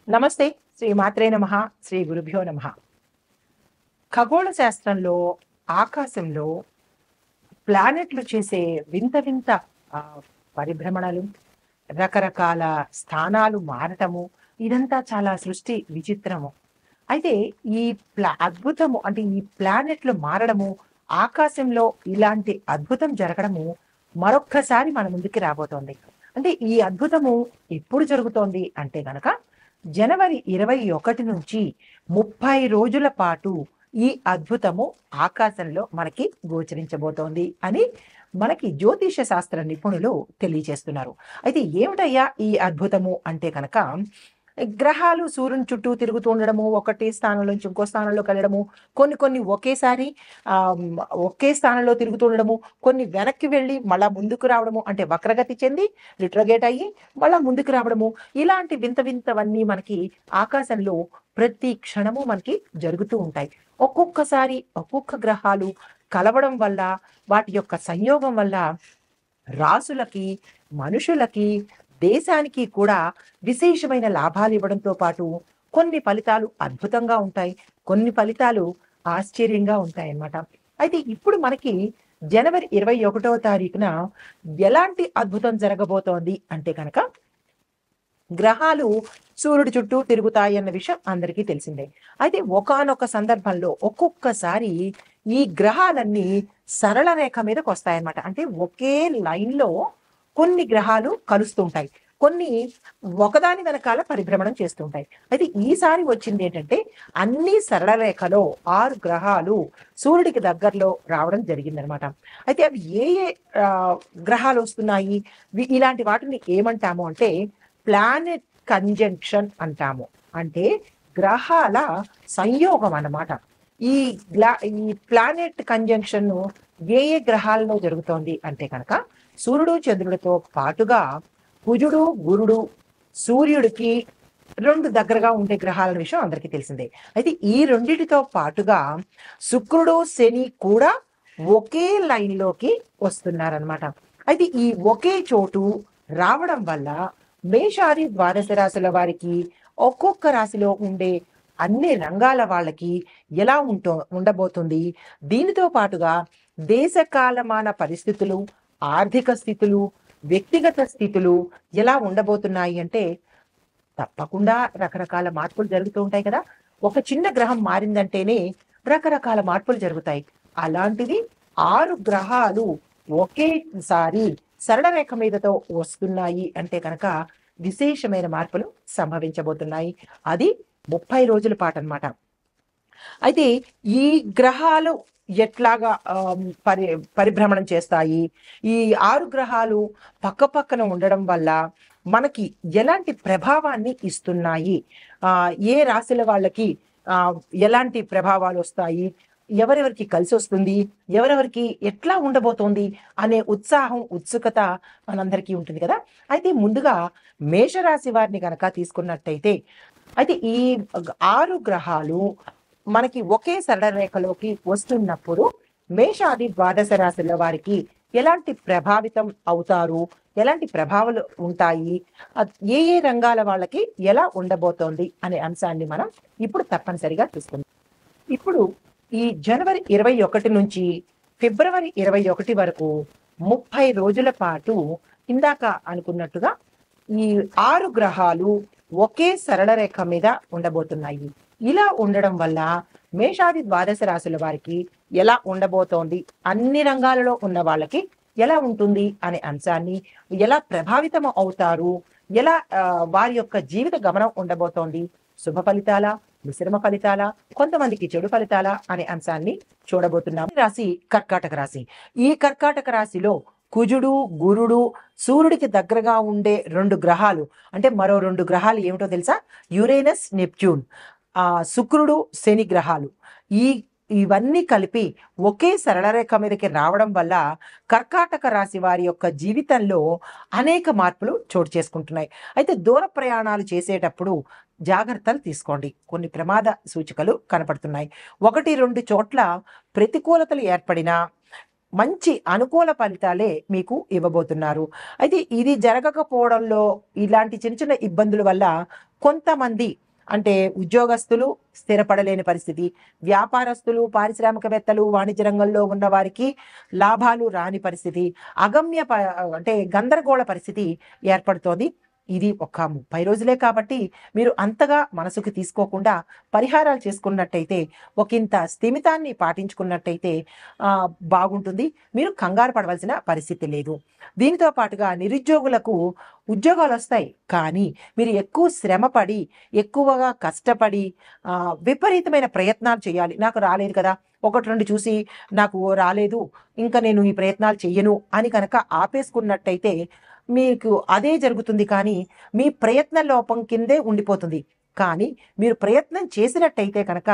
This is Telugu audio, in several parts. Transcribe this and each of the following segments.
నమస్తే. శ్రీ మాత్రే నమః. శ్రీ గురుభ్యో నమః. ఖగోళ శాస్త్రంలో ఆకాశంలో ప్లానెట్లు చేసే వింత వింత ఆహ్, పరిభ్రమణలు, రకరకాల స్థానాలు మారటము, ఇదంతా చాలా సృష్టి విచిత్రము. అయితే ఈ అద్భుతము అంటే ఈ ప్లానెట్లు మారడము, ఆకాశంలో ఇలాంటి అద్భుతం జరగడము మరొక్కసారి మన ముందుకి రాబోతోంది. అంటే ఈ అద్భుతము ఎప్పుడు జరుగుతోంది అంటే గనక జనవరి 21 నుంచి 30 రోజుల పాటు ఈ అద్భుతము ఆకాశంలో మనకి గోచరించబోతోంది అని మనకి జ్యోతిష శాస్త్ర నిపుణులు తెలియజేస్తున్నారు. అయితే ఏమిటయ్యా ఈ అద్భుతము అంటే కనుక గ్రహాలు సూర్యుని చుట్టూ తిరుగుతూ ఉండడము, ఒకటి స్థానం నుంచి ఇంకో స్థానంలోకి వెళ్ళడము, కొన్ని కొన్ని ఒకేసారి ఒకే స్థానంలో తిరుగుతూ ఉండడము, కొన్ని వెనక్కి వెళ్ళి మళ్ళా ముందుకు రావడము, అంటే వక్రగతి చెంది రిట్రోగేట్ అయ్యి మళ్ళా ముందుకు రావడము, ఇలాంటి వింత వింతవన్నీ మనకి ఆకాశంలో ప్రతి క్షణము మనకి జరుగుతూ ఉంటాయి. ఒక్కొక్కసారి ఒక్కొక్క గ్రహాలు కలవడం వల్ల, వాటి యొక్క సంయోగం వల్ల రాసులకి, మనుషులకి, దేశానికి కూడా విశేషమైన లాభాలు ఇవ్వడంతో పాటు కొన్ని ఫలితాలు అద్భుతంగా ఉంటాయి. కొన్ని ఫలితాలు ఆశ్చర్యంగా ఉంటాయన్నమాట. అయితే ఇప్పుడు మనకి జనవరి 21వ తారీఖున ఎలాంటి అద్భుతం జరగబోతోంది అంటే కనుక గ్రహాలు సూర్యుడి చుట్టూ తిరుగుతాయి అన్న విషయం అందరికీ తెలిసిందే. అయితే ఒకానొక సందర్భంలో ఒక్కొక్కసారి ఈ గ్రహాలన్నీ సరళ రేఖ మీదకి వస్తాయన్నమాట. అంటే ఒకే లైన్‌లో కొన్ని గ్రహాలు కలుస్తుంటాయి. కొన్ని ఒకదాని వెనకాల పరిభ్రమణం చేస్తుంటాయి. అయితే ఈసారి వచ్చిందేంటంటే అన్ని సరళ రేఖలో 6 గ్రహాలు సూర్యుడికి దగ్గరలో రావడం జరిగిందనమాట. అయితే అవి ఏ ఏ గ్రహాలొస్తున్నాయి? ఇలాంటి వాటిని ఏమంటాము అంటే ప్లానెట్ కంజంక్షన్ అంటాము. అంటే గ్రహాల సంయోగం అన్నమాట. ఈ ఈ ప్లానెట్ కంజంక్షన్ ఏ ఏ గ్రహాలలో జరుగుతోంది అంటే కనుక సూర్యుడు చంద్రుడితో పాటుగా కుజుడు గురుడు సూర్యుడికి 2 దగ్గరగా ఉండే గ్రహాల విషయం అందరికీ తెలిసిందే. అయితే ఈ రెండిటితో పాటుగా శుక్రుడు శని కూడా ఒకే లైన్‌లోకి వస్తున్నారనమాట. అయితే ఈ ఒకే చోటు రావడం వల్ల మేషాది ద్వాదశ రాశుల వారికి ఒక్కొక్క రాశిలో ఉండే అన్ని రంగాల వాళ్ళకి ఎలా ఉండబోతుంది, దీనితో పాటుగా దేశ కాలమాన పరిస్థితులు, ఆర్థిక స్థితులు, వ్యక్తిగత స్థితులు ఎలా ఉండబోతున్నాయి అంటే తప్పకుండా రకరకాల మార్పులు జరుగుతూ ఉంటాయి కదా. ఒక చిన్న గ్రహం మారిందంటేనే రకరకాల మార్పులు జరుగుతాయి. అలాంటిది 6 గ్రహాలు ఒకేసారి సరళ రేఖ మీదతో వస్తున్నాయి అంటే కనుక విశేషమైన మార్పులు సంభవించబోతున్నాయి. అది 30 రోజుల పాటన్నమాట. అయితే ఈ గ్రహాలు ఎట్లాగా పరిభ్రమణం చేస్తాయి, ఈ 6 గ్రహాలు పక్కపక్కన ఉండడం వల్ల మనకి ఎలాంటి ప్రభావాన్ని ఇస్తున్నాయి, ఏ రాశుల వాళ్ళకి ఎలాంటి ప్రభావాలు వస్తాయి, ఎవరెవరికి కలిసి వస్తుంది, ఎవరెవరికి ఎట్లా ఉండబోతోంది అనే ఉత్సాహం, ఉత్సుకత మనందరికీ ఉంటుంది కదా. అయితే ముందుగా మేషరాశి వారిని కనుక తీసుకున్నట్టయితే అయితే ఈ 6 గ్రహాలు మనకి ఒకే సరళ రేఖలోకి వస్తున్నప్పుడు మేషాది ద్వాదశ రాశుల వారికి ఎలాంటి ప్రభావితం అవుతారు, ఎలాంటి ప్రభావాలు ఉంటాయి, ఏ ఏ రంగాల వాళ్ళకి ఎలా ఉండబోతోంది అనే అంశాన్ని మనం ఇప్పుడు తప్పనిసరిగా చూసుకుందాం. ఇప్పుడు ఈ జనవరి 21 నుంచి ఫిబ్రవరి 21 వరకు 30 రోజుల పాటు ఇందాక అనుకున్నట్టుగా ఈ 6 గ్రహాలు ఒకే సరళ రేఖ మీద ఉండబోతున్నాయి. ఇలా ఉండడం వల్ల మేషాది ద్వాదశ రాశుల వారికి ఎలా ఉండబోతోంది, అన్ని రంగాలలో ఉన్న వాళ్ళకి ఎలా ఉంటుంది అనే అంశాన్ని, ఎలా ప్రభావితం అవుతారు, ఎలా వారి యొక్క జీవిత గమనం ఉండబోతోంది, శుభ ఫలితాల, మిశ్రమ ఫలితాల, కొంతమందికి చెడు ఫలితాల అనే అంశాన్ని చూడబోతున్నాం. రాశి కర్కాటక రాశి. ఈ కర్కాటక రాశిలో కుజుడు గురుడు సూర్యుడికి దగ్గరగా ఉండే 2 గ్రహాలు, అంటే మరో 2 గ్రహాలు ఏమిటో తెలుసా? యురేనస్, నెప్ట్యూన్, శుక్రుడు, శని గ్రహాలు. ఇవన్నీ కలిపి ఒకే సరళ రేఖ మీదకి రావడం వల్ల కర్కాటక రాశి వారి యొక్క జీవితంలో అనేక మార్పులు చోటు చేసుకుంటున్నాయి. అయితే దూర ప్రయాణాలు చేసేటప్పుడు జాగ్రత్తలు తీసుకోండి. కొన్ని ప్రమాద సూచికలు కనపడుతున్నాయి. 1, 2 చోట్ల ప్రతికూలతలు ఏర్పడినా మంచి అనుకూల ఫలితాలే మీకు ఇవ్వబోతున్నారు. అయితే ఇది జరగకపోవడంలో ఇలాంటి చిన్న చిన్న ఇబ్బందుల వల్ల కొంతమంది అంటే ఉద్యోగస్తులు స్థిరపడలేని పరిస్థితి, వ్యాపారస్తులు, పారిశ్రామికవేత్తలు, వాణిజ్య రంగంలో ఉన్న వారికి లాభాలు రాని పరిస్థితి, అంటే గందరగోళ పరిస్థితి ఏర్పడుతోంది. ఇది ఒక 30 రోజులే కాబట్టి మీరు అంతగా మనసుకు తీసుకోకుండా పరిహారాలు చేసుకున్నట్టయితే, ఒకంత స్థిమితాన్ని పాటించుకున్నట్టయితే బాగుంటుంది. మీరు కంగారు పడవలసిన పరిస్థితి లేదు. దీనితో పాటుగా నిరుద్యోగులకు ఉద్యోగాలు వస్తాయి, కానీ మీరు ఎక్కువ శ్రమపడి, ఎక్కువగా కష్టపడి విపరీతమైన ప్రయత్నాలు చేయాలి. నాకు రాలేదు కదా, ఒకటి రెండు చూసి నాకు రాలేదు, ఇంకా నేను ఈ ప్రయత్నాలు చెయ్యను అని కనుక ఆపేసుకున్నట్టయితే మీకు అదే జరుగుతుంది. కానీ మీ ప్రయత్న లోపం కిందే ఉండిపోతుంది. కానీ మీరు ప్రయత్నం చేసినట్టయితే కనుక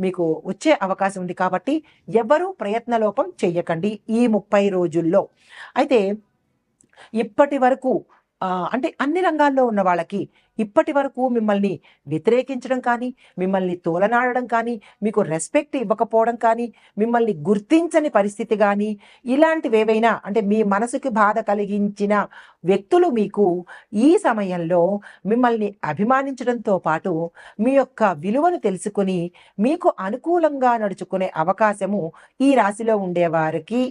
మీకు వచ్చే అవకాశం ఉంది. కాబట్టి ఎవరూ ప్రయత్న లోపం చెయ్యకండి ఈ 30 రోజుల్లో. అయితే ఇప్పటి వరకు అంటే అన్ని రంగాల్లో ఉన్న వాళ్ళకి ఇప్పటి వరకు మిమ్మల్ని వ్యతిరేకించడం కానీ, మిమ్మల్ని తోలనాడడం కానీ, మీకు రెస్పెక్ట్ ఇవ్వకపోవడం కానీ, మిమ్మల్ని గుర్తించని పరిస్థితి కానీ, ఇలాంటివేవైనా అంటే మీ మనసుకి బాధ కలిగించిన వ్యక్తులు మీకు ఈ సమయంలో మిమ్మల్ని అభిమానించడంతో పాటు మీ యొక్క విలువను తెలుసుకుని మీకు అనుకూలంగా నడుచుకునే అవకాశము ఈ రాశిలో ఉండేవారికి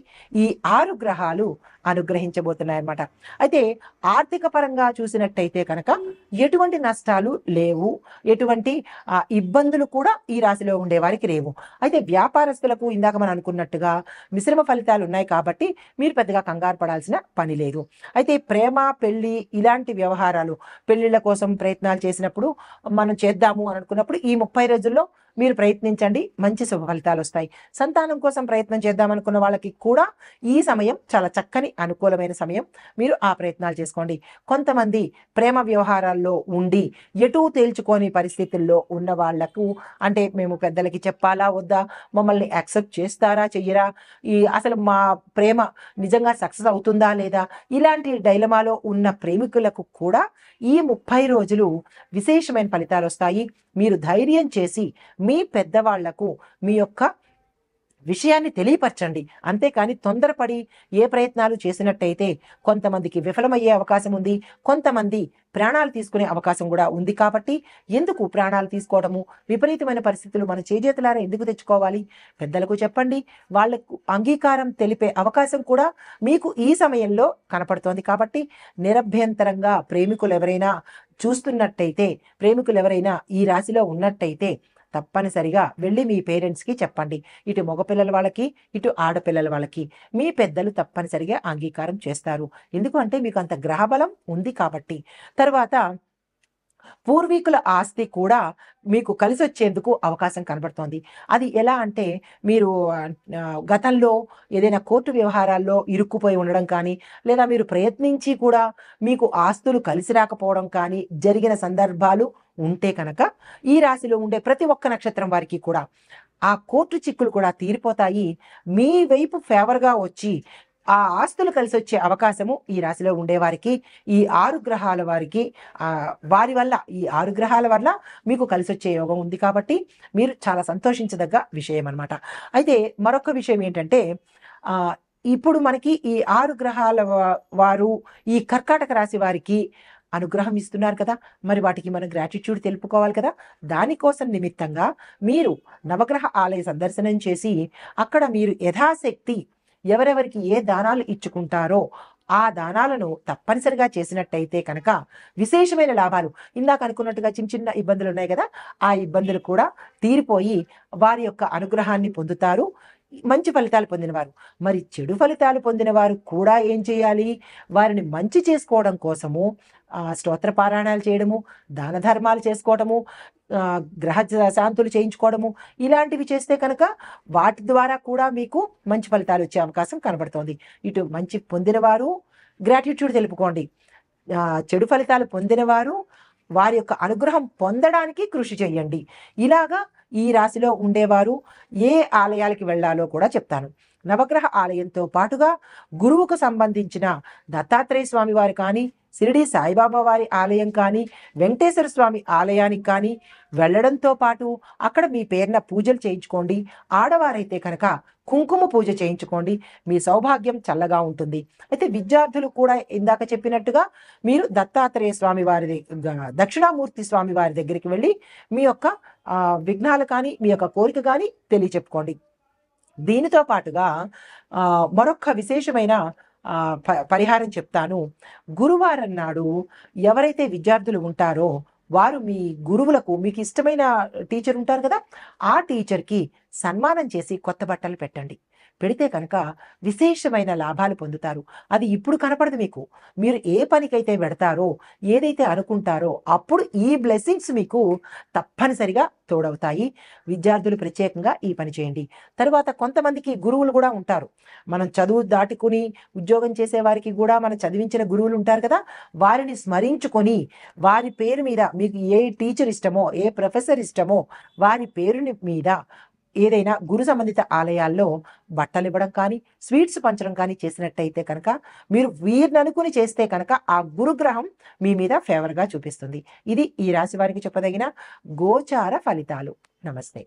ఈ 6 గ్రహాలు అనుగ్రహించబోతున్నాయన్నమాట. అయితే ఆర్థిక పరంగా చూసినట్టయితే కనుక ఎటువంటి నష్టాలు లేవు, ఎటువంటి ఇబ్బందులు కూడా ఈ రాశిలో ఉండేవారికి లేవు. అయితే వ్యాపారస్తులకు ఇందాక మనం అనుకున్నట్టుగా మిశ్రమ ఫలితాలు ఉన్నాయి కాబట్టి మీరు పెద్దగా కంగారు పడాల్సిన పని లేదు. అయితే ప్రేమ, పెళ్లి ఇలాంటి వ్యవహారాలు, పెళ్లిళ్ళ కోసం ప్రయత్నాలు చేసినప్పుడు మనం చేద్దాము అని అనుకున్నప్పుడు ఈ 30 రోజుల్లో మీరు ప్రయత్నించండి, మంచి శుభ ఫలితాలు వస్తాయి. సంతానం కోసం ప్రయత్నం చేద్దామనుకున్న వాళ్ళకి కూడా ఈ సమయం చాలా చక్కని అనుకూలమైన సమయం. మీరు ఆ ప్రయత్నాలు చేసుకోండి. కొంతమంది ప్రేమ వ్యవహారాల్లో ఉండి ఎటూ తేల్చుకోని పరిస్థితుల్లో ఉన్న వాళ్లకు అంటే మేము పెద్దలకి చెప్పాలా వద్దా, మమ్మల్ని యాక్సెప్ట్ చేస్తారా చెయ్యరా, అసలు మా ప్రేమ నిజంగా సక్సెస్ అవుతుందా లేదా, ఇలాంటి డైలమాలో ఉన్న ప్రేమికులకు కూడా ఈ 30 రోజులు విశేషమైన ఫలితాలు వస్తాయి. మీరు ధైర్యం చేసి మీ పెద్దవాళ్లకు మీ యొక్క విషయాన్ని తెలియపరచండి. అంతేకాని తొందరపడి ఏ ప్రయత్నాలు చేసినట్టయితే కొంతమందికి విఫలమయ్యే అవకాశం ఉంది, కొంతమంది ప్రాణాలు తీసుకునే అవకాశం కూడా ఉంది. కాబట్టి ఎందుకు ప్రాణాలు తీసుకోవడము, విపరీతమైన పరిస్థితులు మన చేజేతులారా ఎందుకు తెచ్చుకోవాలి? పెద్దలకు చెప్పండి, వాళ్లకు అంగీకారం తెలిపే అవకాశం కూడా మీకు ఈ సమయంలో కనపడుతోంది. కాబట్టి నిరభ్యంతరంగా ప్రేమికులు ఎవరైనా చూస్తున్నట్టయితే, ప్రేమికులు ఎవరైనా ఈ రాశిలో ఉన్నట్టయితే తప్పనిసరిగా వెళ్ళి మీ పేరెంట్స్కి చెప్పండి. ఇటు మగపిల్లల వాళ్ళకి, ఇటు ఆడపిల్లల వాళ్ళకి మీ పెద్దలు తప్పనిసరిగా అంగీకారం చేస్తారు. ఎందుకంటే మీకు అంత గ్రహబలం ఉంది కాబట్టి. తర్వాత పూర్వీకుల ఆస్తి కూడా మీకు కలిసి వచ్చేందుకు అవకాశం కనబడుతోంది. అది ఎలా అంటే మీరు గతంలో ఏదైనా కోర్టు వ్యవహారాల్లో ఇరుక్కుపోయి ఉండడం కానీ, లేదా మీరు ప్రయత్నించి కూడా మీకు ఆస్తులు కలిసి రాకపోవడం కానీ జరిగిన సందర్భాలు ఉంటే కనుక ఈ రాశిలో ఉండే ప్రతి ఒక్క నక్షత్రం వారికి కూడా ఆ కోర్టు చిక్కులు కూడా తీరిపోతాయి. మీ వైపు ఫేవర్గా వచ్చి ఆ ఆస్తులు కలిసి వచ్చే అవకాశము ఈ రాశిలో ఉండేవారికి, ఈ 6 గ్రహాల వారికి వారి వల్ల, ఈ 6 గ్రహాల వల్ల మీకు కలిసి వచ్చే యోగం ఉంది. కాబట్టి మీరు చాలా సంతోషించదగ్గ విషయం అన్నమాట. అయితే మరొక విషయం ఏంటంటే ఇప్పుడు మనకి ఈ 6 గ్రహాల వారు ఈ కర్కాటక రాశి వారికి అనుగ్రహం ఇస్తున్నారు కదా, మరి వాటికి మనం గ్రాటిట్యూడ్ తెలుపుకోవాలి కదా. దానికోసం నిమిత్తంగా మీరు నవగ్రహ ఆలయ సందర్శనం చేసి అక్కడ మీరు యథాశక్తి ఎవరెవరికి ఏ దానాలు ఇచ్చుకుంటారో ఆ దానాలను తప్పనిసరిగా చేసినట్టయితే కనుక విశేషమైన లాభాలు, ఇందాక అనుకున్నట్టుగా చిన్న చిన్న ఇబ్బందులు ఉన్నాయి కదా, ఆ ఇబ్బందులు కూడా తీరిపోయి వారి యొక్క అనుగ్రహాన్ని పొందుతారు. మంచి ఫలితాలు పొందినవారు. మరి చెడు ఫలితాలు పొందిన వారు కూడా ఏం చేయాలి? వారిని మంచి చేసుకోవడం కోసము స్తోత్ర పారాయణాలు చేయడము, దాన ధర్మాలు చేసుకోవడము, గ్రహ శాంతులు చేయించుకోవడము, ఇలాంటివి చేస్తే కనుక వాటి ద్వారా కూడా మీకు మంచి ఫలితాలు వచ్చే అవకాశం కనబడుతోంది. ఇటు మంచి పొందినవారు గ్రాటిట్యూడ్ తెలుపుకోండి, చెడు ఫలితాలు పొందినవారు వారి యొక్క అనుగ్రహం పొందడానికి కృషి చేయండి. ఇలాగా ఈ రాశిలో ఉండేవారు ఏ ఆలయాలకి వెళ్ళాలో కూడా చెప్తాను. నవగ్రహ ఆలయంతో పాటుగా గురువుకు సంబంధించిన దత్తాత్రేయ స్వామి వారు కానీ, షిరిడి సాయిబాబా వారి ఆలయం కానీ, వెంకటేశ్వర స్వామి ఆలయానికి కానీ వెళ్ళడంతో పాటు అక్కడ మీ పేరున పూజలు చేయించుకోండి. ఆడవారైతే కనుక కుంకుమ పూజ చేయించుకోండి. మీ సౌభాగ్యం చల్లగా ఉంటుంది. అయితే విద్యార్థులు కూడా ఇందాక చెప్పినట్టుగా మీరు దత్తాత్రేయ స్వామి వారి దక్షిణామూర్తి స్వామి వారి దగ్గరికి వెళ్ళి మీ యొక్క విఘ్నాలు కానీ మీ యొక్క కోరిక కానీ తెలియచెప్పుకోండి. దీనితో పాటుగా మరొక విశేషమైన పరిహారం చెప్తాను. గురువారం నాడు ఎవరైతే విద్యార్థులు ఉంటారో వారు మీ గురువులకు, మీకు ఇష్టమైన టీచర్ ఉంటారు కదా, ఆ టీచర్కి సన్మానం చేసి కొత్త బట్టలు పెట్టండి. పెడితే కనుక విశేషమైన లాభాలు పొందుతారు. అది ఇప్పుడు కనపడదు మీకు. మీరు ఏ పనికైతే పెడతారో, ఏదైతే అనుకుంటారో అప్పుడు ఈ బ్లెస్సింగ్స్ మీకు తప్పనిసరిగా తోడవుతాయి. విద్యార్థులు ప్రత్యేకంగా ఈ పని చేయండి. తర్వాత కొంతమందికి గురువులు కూడా ఉంటారు. మనం చదువు దాటుకుని ఉద్యోగం చేసే వారికి కూడా మనం చదివించిన గురువులు ఉంటారు కదా, వారిని స్మరించుకొని వారి పేరు మీద మీకు ఏ టీచర్ ఇష్టమో, ఏ ప్రొఫెసర్ ఇష్టమో వారి పేరుని మీద ఏదైనా గురు సంబంధిత ఆలయాల్లో బట్టలు ఇవ్వడం కానీ, స్వీట్స్ పంచడం కానీ చేసినట్టయితే కనుక, మీరు వీరిని అనుకుని చేస్తే కనుక ఆ గురుగ్రహం మీ మీద ఫేవర్గా చూపిస్తుంది. ఇది ఈ రాశి వారికి చెప్పదగిన గోచార ఫలితాలు. నమస్తే.